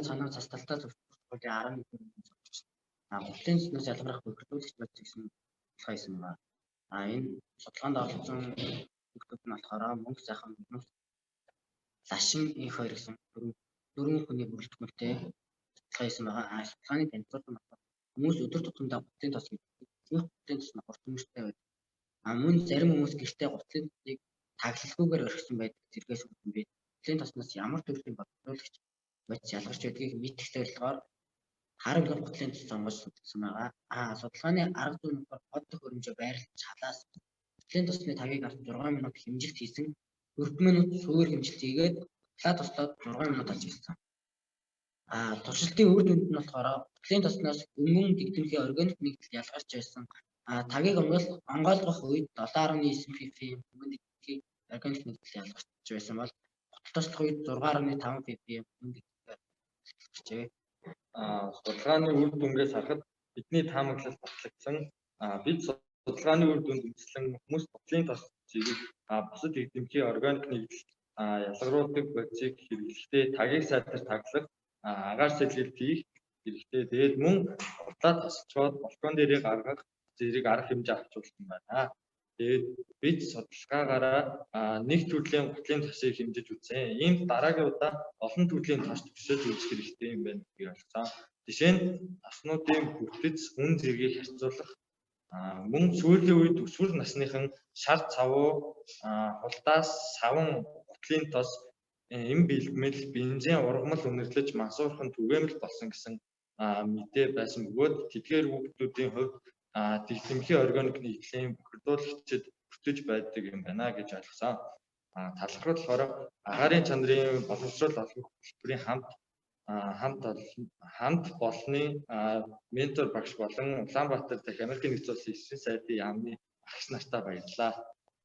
санаа засталтаа зөвшөөрөх 11 гутлын цэснээс ялгарах бүрдүүлэгч бодис гэсэн судалгаа хийсэн байна. Энэ судалгаанд оролцсон хүмүүс нь болохоор мөнгө сайхан лашин их хоёр гэсэн дөрвөн хүний бүрэлдэхүүнтэй судалгаа хийсэн байгаа. Судалгааны танилцуулга нь хүмүүс өдөр тутамдаа гутлын тос гэдэг гутлын тос нь хурдмжтай байдаг. Мөн зарим хүмүүс гэртээ гутлын тосыг таглалгүйгээр орхисон байдаг зэрэгээс үүдэн бэ. Гутлын тоснос ямар төрлийн бодлогч бодис ялгарч байдгийг мэдэх зорилгоор харамлах гутлын тос сонгож судалсан байгаа. Судалгааны арга зүй нь код хөрөмжөө байрлаж халаас гутлын тосны тагийг авч 6 минут хэмжилт хийсэн. 4 минут суур хэмжилт хийгээд гутлаа тослоод 6 минут ажигласан. Туршилтын үр дүнд нь болохоор гутлын тосноос өмнө дэгдэмхий органик нэгдэл ялгарч байсан. Тагийг онгойлгох үед 7.9 ppm өмнө дэгдэмхий органик нэгдэл ялгарч байсан бол гутал тослох үед 6.5 ppm өмнө дэгдэмхий ялгарчээ. Судалгааны үр дүнгээс харахад бидний таамаглал батлагдсан. Бид судалгааны үр дүнд үндэслэн хүмүүс гутлын тос зэрэг бусад дэгдэмхий органик нэгдэл ялгаруулдаг бодисыг хэрэглэхдээ тагийг сайтар таглах, агаар сэлгэлт хийх хэрэгтэй. Тэгээд мөн гутлаа тосчоод балкон дээрээ гаргах зэрэг арга хэмжээ авч болно байна. Тэгээд бид судалгаагаараа нэг төрлийн гутлын тосыг хэмжиж үзсэн. Иймд дараагийн удаа олон төрлийн тос төсөөлж үзэх хэрэгтэй юм байна гэж ойлгосон. Жишээ нь тоснуудын бүтэц үн зэргийг харьцуулах, мөн сүүлийн үед өсвөр насныхан шар цавуу, хулдаас саван гутлын тос эм бэлтгэл бензин ургамал үнэрлэж мансуурхан түгээмэл болсон гэсэн мэдээ байсан бөгөөд тэдгээр хүүхдүүдийн хувьд дэгдэмхий органик нэгдлийн бохирдуулагчид бүртгэж байдаг юм байна гэж ойлгосон. Талхрал болохоор агаарын чанарын боловсрол олгох хөтөлбөрийн хамт болны ментор багш болон Улаанбаатар дахь Америкийн нэгдсэн улсын эсрэг сайдын яамны багш нартаа баярлалаа.